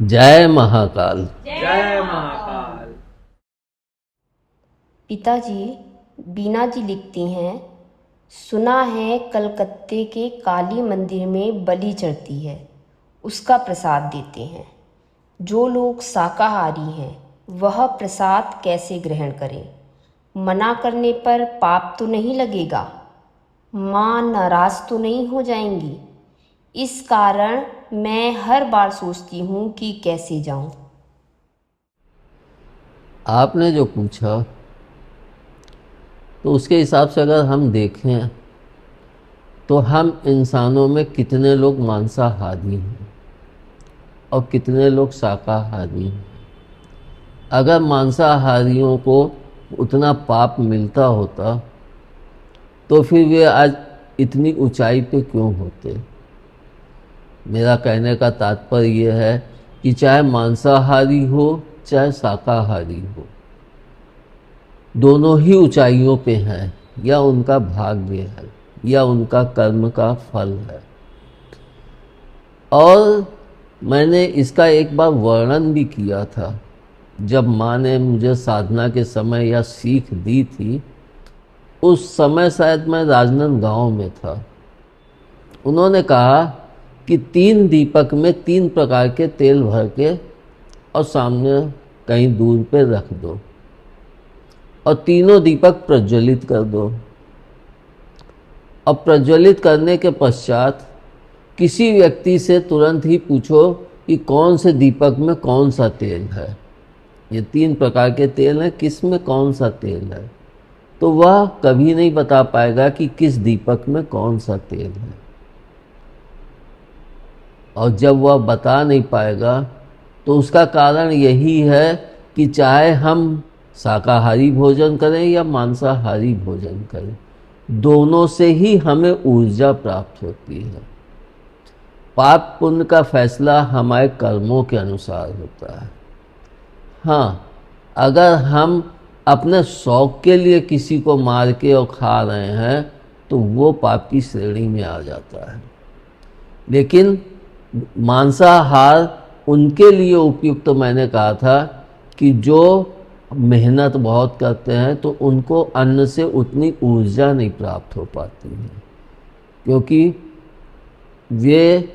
जय महाकाल। जय महाकाल। पिताजी, बीना जी लिखती हैं, सुना है कलकत्ते के काली मंदिर में बलि चढ़ती है, उसका प्रसाद देते हैं। जो लोग शाकाहारी हैं वह प्रसाद कैसे ग्रहण करें? मना करने पर पाप तो नहीं लगेगा? माँ नाराज तो नहीं हो जाएंगी? इस कारण मैं हर बार सोचती हूँ कि कैसे जाऊँ। आपने जो पूछा तो उसके हिसाब से अगर हम देखें तो हम इंसानों में कितने लोग मांसाहारी हैं और कितने लोग शाकाहारी हैं। अगर मांसाहारियों को उतना पाप मिलता होता तो फिर वे आज इतनी ऊंचाई पे क्यों होते। मेरा कहने का तात्पर्य यह है कि चाहे मांसाहारी हो चाहे शाकाहारी हो, दोनों ही ऊंचाइयों पे हैं, या उनका भाग्य है या उनका कर्म का फल है। और मैंने इसका एक बार वर्णन भी किया था जब माँ ने मुझे साधना के समय यह सीख दी थी। उस समय शायद मैं राजनांदगांव में था। उन्होंने कहा कि 3 दीपक में 3 प्रकार के तेल भर के और सामने कहीं दूर पे रख दो और तीनों दीपक प्रज्वलित कर दो। और प्रज्वलित करने के पश्चात किसी व्यक्ति से तुरंत ही पूछो कि कौन से दीपक में कौन सा तेल है। ये 3 प्रकार के तेल हैं, किस में कौन सा तेल है, तो वह कभी नहीं बता पाएगा कि किस दीपक में कौन सा तेल है। और जब वह बता नहीं पाएगा तो उसका कारण यही है कि चाहे हम शाकाहारी भोजन करें या मांसाहारी भोजन करें, दोनों से ही हमें ऊर्जा प्राप्त होती है। पाप पुण्य का फैसला हमारे कर्मों के अनुसार होता है। हाँ, अगर हम अपने शौक के लिए किसी को मार के और खा रहे हैं तो वो पाप की श्रेणी में आ जाता है। लेकिन मांसाहार उनके लिए उपयुक्त तो मैंने कहा था कि जो मेहनत बहुत करते हैं तो उनको अन्न से उतनी ऊर्जा नहीं प्राप्त हो पाती है, क्योंकि वे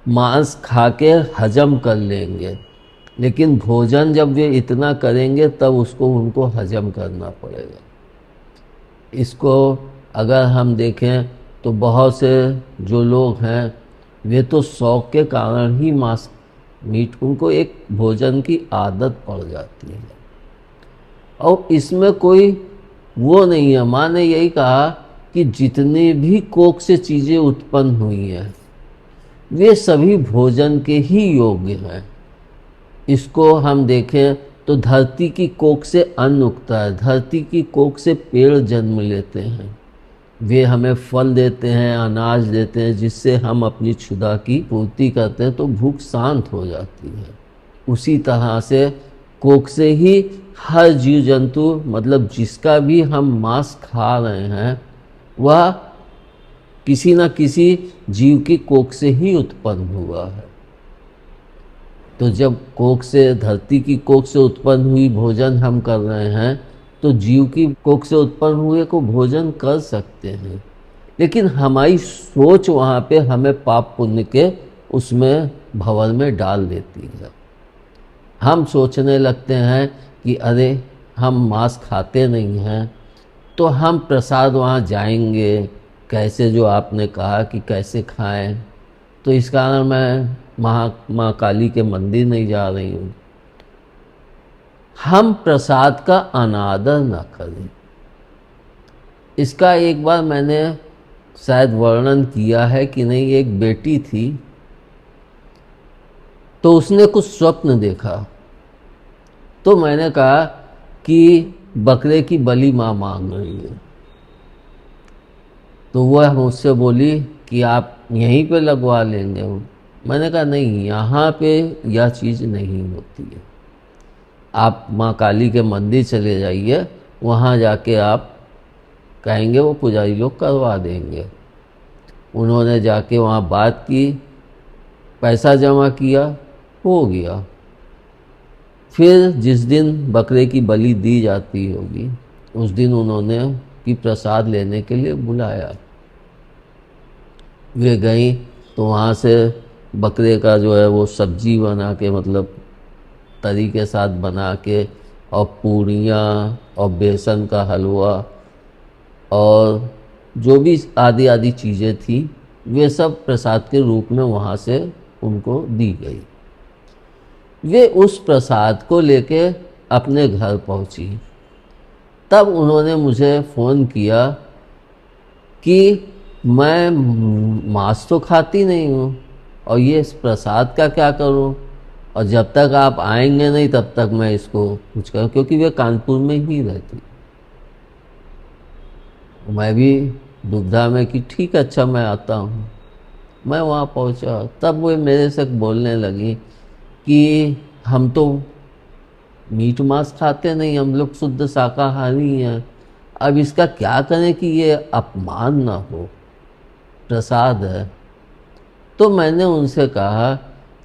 मांस खा के हजम कर लेंगे, लेकिन भोजन जब वे इतना करेंगे तब उसको उनको हजम करना पड़ेगा। इसको अगर हम देखें तो बहुत से जो लोग हैं वे तो शौक के कारण ही मांस मीट, उनको एक भोजन की आदत पड़ जाती है। और इसमें कोई वो नहीं है। माँ ने यही कहा कि जितने भी कोख से चीज़ें उत्पन्न हुई हैं वे सभी भोजन के ही योग्य हैं। इसको हम देखें तो धरती की कोख से अन्न उगता है, धरती की कोख से पेड़ जन्म लेते हैं, वे हमें फल देते हैं, अनाज देते हैं, जिससे हम अपनी क्षुधा की पूर्ति करते हैं तो भूख शांत हो जाती है। उसी तरह से कोख से ही हर जीव जंतु, मतलब जिसका भी हम मांस खा रहे हैं, वह किसी न किसी जीव की कोख से ही उत्पन्न हुआ है। तो जब कोख से, धरती की कोख से उत्पन्न हुई भोजन हम कर रहे हैं तो जीव की कोख से उत्पन्न हुए को भोजन कर सकते हैं। लेकिन हमारी सोच वहाँ पे हमें पाप पुण्य के उसमें भंवर में डाल देती है। हम सोचने लगते हैं कि अरे हम मांस खाते नहीं हैं तो हम प्रसाद वहाँ जाएंगे कैसे, जो आपने कहा कि कैसे खाएं, तो इस कारण मैं माँ काली के मंदिर नहीं जा रही हूँ। हम प्रसाद का अनादर न करें। इसका एक बार मैंने शायद वर्णन किया है कि नहीं। एक बेटी थी तो उसने कुछ स्वप्न देखा, तो मैंने कहा कि बकरे की बलि माँ मांग रही है। तो वह मुझसे बोली कि आप यहीं पे लगवा लेंगे। मैंने कहा नहीं, यहाँ पे यह चीज़ नहीं होती है। आप माँ काली के मंदिर चले जाइए, वहाँ जाके आप कहेंगे वो पुजारी लोग करवा देंगे। उन्होंने जाके वहाँ बात की, पैसा जमा किया हो गया। फिर जिस दिन बकरे की बलि दी जाती होगी उस दिन उन्होंने कि प्रसाद लेने के लिए बुलाया। वे गई तो वहाँ से बकरे का जो है वो सब्जी बना के, मतलब तरी के साथ बना के, और पूड़ियाँ और बेसन का हलवा और जो भी आदि आदि चीज़ें थी वे सब प्रसाद के रूप में वहाँ से उनको दी गई। वे उस प्रसाद को लेके अपने घर पहुँची। तब उन्होंने मुझे फ़ोन किया कि मैं मांस तो खाती नहीं हूँ और ये इस प्रसाद का क्या करूँ, और जब तक आप आएंगे नहीं तब तक मैं इसको कुछ करूँ, क्योंकि वे कानपुर में ही रहती। मैं भी दुविधा में कि ठीक है, अच्छा मैं आता हूँ। मैं वहाँ पहुँचा तब वे मेरे से बोलने लगी कि हम तो मीट मांस खाते नहीं, हम लोग शुद्ध शाकाहारी हैं, अब इसका क्या करें कि ये अपमान ना हो, प्रसाद है। तो मैंने उनसे कहा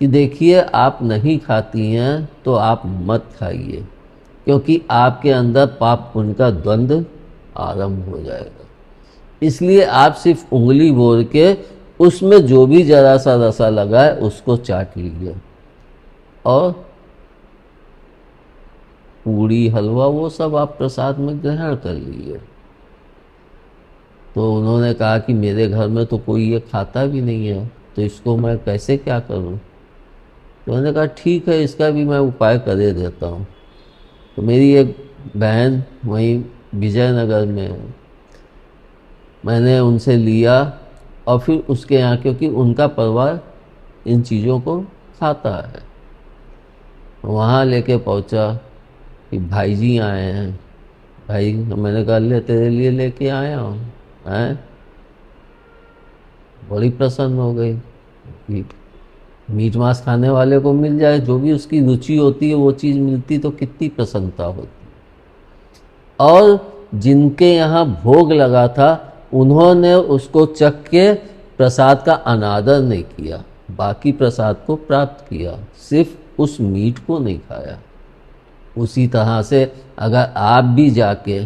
कि देखिए, आप नहीं खाती हैं तो आप मत खाइए, क्योंकि आपके अंदर पाप पुण्य का द्वंद्व आरंभ हो जाएगा। इसलिए आप सिर्फ उंगली बोल के उसमें जो भी जरा सा रसा लगा है उसको चाट लीजिए, और पूड़ी हलवा वो सब आप प्रसाद में ग्रहण कर लीजिए। तो उन्होंने कहा कि मेरे घर में तो कोई ये खाता भी नहीं है, तो इसको मैं कैसे क्या करूं। तो उन्होंने कहा ठीक है, इसका भी मैं उपाय कर देता हूं। तो मेरी एक बहन वहीं विजयनगर में है, मैंने उनसे लिया और फिर उसके यहाँ, क्योंकि उनका परिवार इन चीज़ों को खाता है, वहाँ लेके पहुँचा कि भाई जी आए हैं। भाई, मैंने कहा ले तेरे लिए लेके आया हूँ। हैं, बड़ी प्रसन्न हो गई कि मीट मांस खाने वाले को मिल जाए, जो भी उसकी रुचि होती है वो चीज़ मिलती तो कितनी प्रसन्नता होती। और जिनके यहाँ भोग लगा था उन्होंने उसको चख के प्रसाद का अनादर नहीं किया, बाकी प्रसाद को प्राप्त किया, सिर्फ उस मीट को नहीं खाया। उसी तरह से अगर आप भी जाके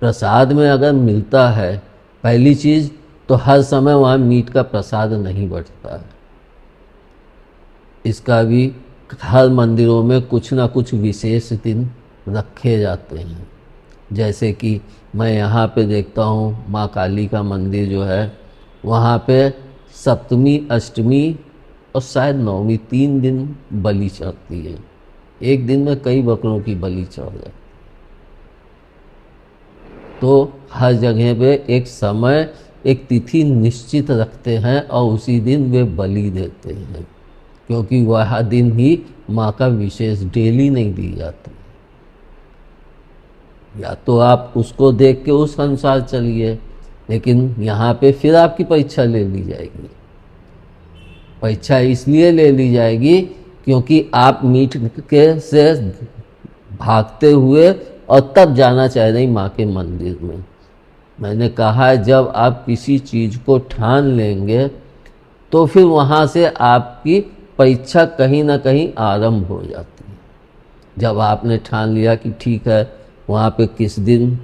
प्रसाद में अगर मिलता है, पहली चीज़ तो हर समय वहाँ मीट का प्रसाद नहीं बंटता है। इसका भी हर मंदिरों में कुछ ना कुछ विशेष दिन रखे जाते हैं। जैसे कि मैं यहाँ पे देखता हूँ माँ काली का मंदिर जो है, वहाँ पे सप्तमी, अष्टमी और शायद नवमी 3 दिन बलि चढ़ती है। एक दिन में कई बकरों की बलि चढ़ जाती। तो हर जगह पे एक समय, एक तिथि निश्चित रखते हैं और उसी दिन वे बलि देते हैं, क्योंकि वह दिन ही माँ का विशेष, डेली नहीं दी जाती। या तो आप उसको देख के उस अनुसार चलिए, लेकिन यहाँ पे फिर आपकी परीक्षा ले ली जाएगी। परीक्षा इसलिए ले ली जाएगी क्योंकि आप मीट के से भागते हुए और तब जाना चाह रही माँ के मंदिर में। मैंने कहा है, जब आप किसी चीज़ को ठान लेंगे तो फिर वहाँ से आपकी परीक्षा कहीं ना कहीं आरंभ हो जाती है। जब आपने ठान लिया कि ठीक है, वहाँ पे किस दिन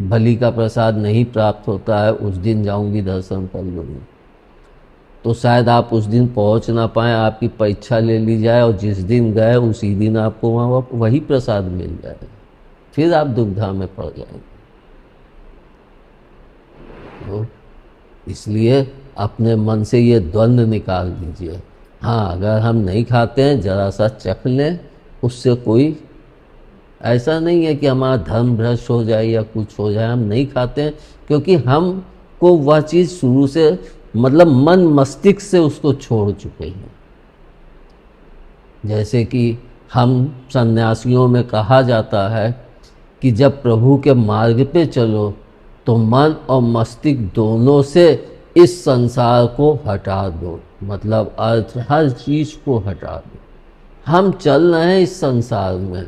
बलि का प्रसाद नहीं प्राप्त होता है, उस दिन जाऊंगी, दर्शन कर लूँगी, तो शायद आप उस दिन पहुँच ना पाएँ, आपकी परीक्षा ले ली जाए और जिस दिन गए उसी दिन आपको वहाँ वही प्रसाद मिल जाए, फिर आप दुविधा में पड़ जाएंगे। तो इसलिए अपने मन से ये द्वंद्व निकाल दीजिए। हाँ, अगर हम नहीं खाते हैं, जरा सा चख लें, उससे कोई ऐसा नहीं है कि हमारा धर्म भ्रष्ट हो जाए या कुछ हो जाए। हम नहीं खाते हैं क्योंकि हमको वह चीज़ शुरू से, मतलब मन मस्तिष्क से उसको छोड़ चुके हैं। जैसे कि हम सन्यासियों में कहा जाता है कि जब प्रभु के मार्ग पे चलो तो मन और मस्तिष्क दोनों से इस संसार को हटा दो, मतलब अर्थ हर चीज़ को हटा दो। हम चल रहे हैं इस संसार में,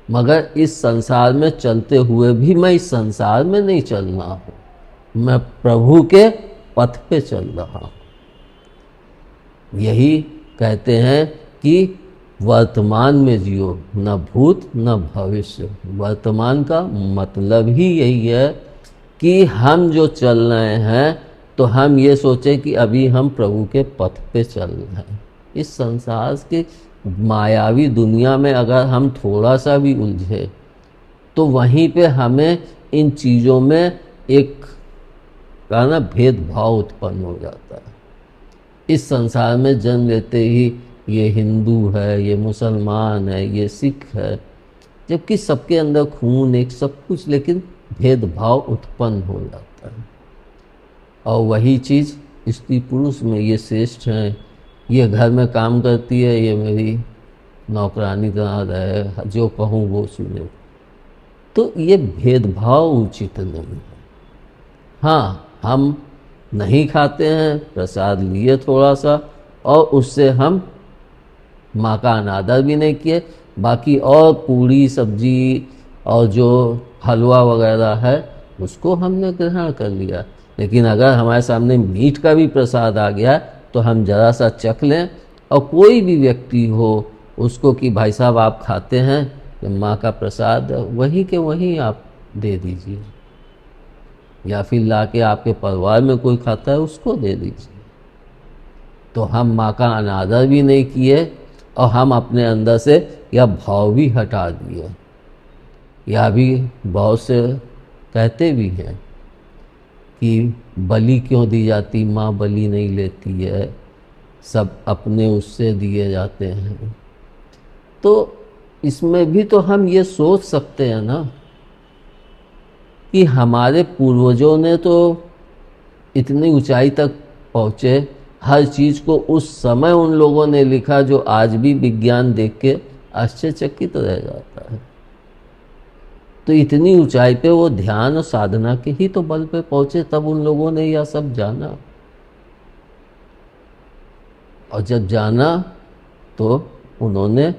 मगर इस संसार में चलते हुए भी मैं इस संसार में नहीं चल रहा हूँ, मैं प्रभु के पथ पे चल रहा हूँ। यही कहते हैं कि वर्तमान में जियो, न भूत न भविष्य। वर्तमान का मतलब ही यही है कि हम जो चल रहे हैं तो हम ये सोचें कि अभी हम प्रभु के पथ पे चल रहे हैं। इस संसार के मायावी दुनिया में अगर हम थोड़ा सा भी उलझे तो वहीं पे हमें इन चीज़ों में एक का ना भेदभाव उत्पन्न हो जाता है। इस संसार में जन्म लेते ही ये हिंदू है, ये मुसलमान है, ये सिख है, जबकि सबके अंदर खून एक सब कुछ, लेकिन भेदभाव उत्पन्न हो जाता है। और वही चीज़ स्त्री पुरुष में, ये श्रेष्ठ हैं, ये घर में काम करती है, ये मेरी नौकरानी तरह रहे, जो कहूँ वो सुने, तो ये भेदभाव उचित नहीं है। हाँ, हम नहीं खाते हैं, प्रसाद लिए थोड़ा सा, और उससे हम माँ का अनादर भी नहीं किए। बाकी और पूरी सब्जी और जो हलवा वगैरह है उसको हमने ग्रहण कर लिया। लेकिन अगर हमारे सामने मीठ का भी प्रसाद आ गया तो हम ज़रा सा चख लें, और कोई भी व्यक्ति हो उसको कि भाई साहब आप खाते हैं, तो माँ का प्रसाद वहीं के वहीं आप दे दीजिए, या फिर लाके आपके परिवार में कोई खाता है उसको दे दीजिए। तो हम माँ का अनादर भी नहीं किए और हम अपने अंदर से यह भाव भी हटा दिए। यह भी बहुत से कहते भी हैं कि बलि क्यों दी जाती, माँ बलि नहीं लेती है, सब अपने उससे दिए जाते हैं। तो इसमें भी तो हम ये सोच सकते हैं ना कि हमारे पूर्वजों ने तो इतनी ऊंचाई तक पहुँचे, हर चीज़ को उस समय उन लोगों ने लिखा जो आज भी विज्ञान देख के आश्चर्यचकित रह जाता है। तो इतनी ऊंचाई पे वो ध्यान और साधना के ही तो बल पे पहुँचे, तब उन लोगों ने यह सब जाना। और जब जाना तो उन्होंने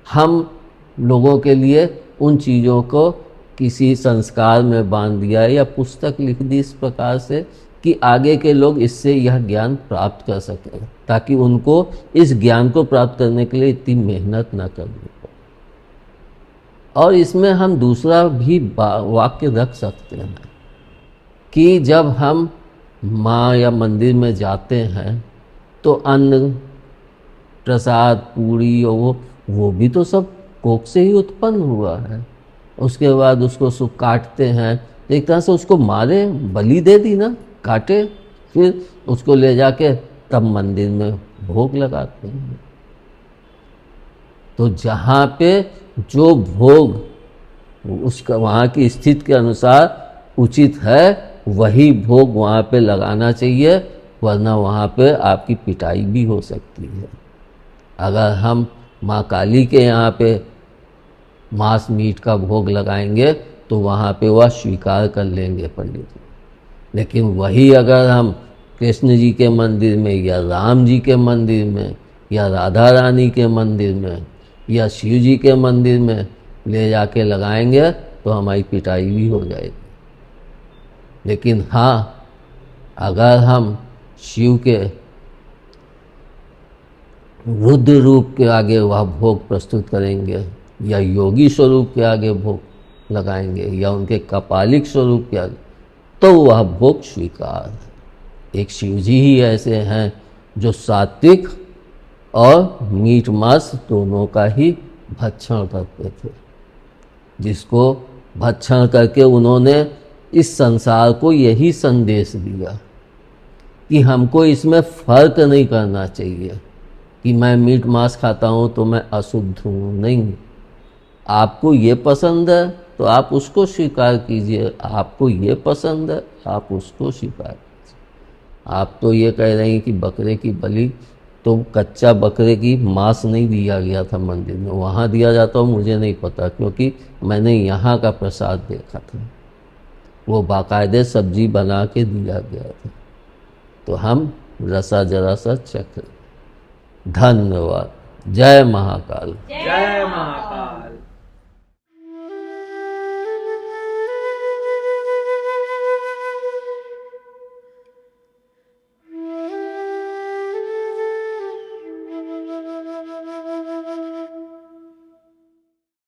हम लोगों के लिए उन चीज़ों को किसी संस्कार में बांध दिया या पुस्तक लिख दी इस प्रकार से कि आगे के लोग इससे यह ज्ञान प्राप्त कर सकें, ताकि उनको इस ज्ञान को प्राप्त करने के लिए इतनी मेहनत न करनी पड़े। और इसमें हम दूसरा भी वाक्य रख सकते हैं कि जब हम माँ या मंदिर में जाते हैं तो अन्न, प्रसाद, पूरी और वो भी तो सब कोख से ही उत्पन्न हुआ है। उसके बाद उसको सुख काटते हैं, तो एक तरह से उसको मारे, बलि दे दी ना, काटे, फिर उसको ले जाके तब मंदिर में भोग लगाते हैं। तो जहाँ पे जो भोग उसका वहाँ की स्थिति के अनुसार उचित है वही भोग वहाँ पे लगाना चाहिए, वरना वहाँ पे आपकी पिटाई भी हो सकती है। अगर हम माँ काली के यहाँ पे मांस मीट का भोग लगाएंगे तो वहाँ पे वह स्वीकार कर लेंगे पंडित जी। लेकिन वही अगर हम कृष्ण जी के मंदिर में या राम जी के मंदिर में या राधा रानी के मंदिर में या शिव जी के मंदिर में ले जाके लगाएंगे तो हमारी पिटाई भी हो जाएगी। लेकिन हाँ, अगर हम शिव के रुद्र रूप के आगे वह भोग प्रस्तुत करेंगे या योगी स्वरूप के आगे भोग लगाएंगे या उनके कपालिक स्वरूप के आगे, तो वह भोग स्वीकार है। एक शिव जी ही ऐसे हैं जो सात्विक और मीट मांस दोनों का ही भक्षण करते थे, जिसको भक्षण करके उन्होंने इस संसार को यही संदेश दिया कि हमको इसमें फर्क नहीं करना चाहिए कि मैं मीट मांस खाता हूँ तो मैं अशुद्ध हूँ। नहीं, आपको ये पसंद है तो आप उसको स्वीकार कीजिए, आपको ये पसंद है आप उसको स्वीकार कीजिए। आप तो ये कह रहे हैं कि बकरे की बलि, तो कच्चा बकरे की मांस नहीं दिया गया था मंदिर में, वहाँ दिया जाता हो मुझे नहीं पता, क्योंकि मैंने यहाँ का प्रसाद देखा था, वो बाकायदे सब्जी बना के दिया गया था। तो हम रसा जरा सा चख। धन्यवाद। जय महाकाल। जय महाकाल।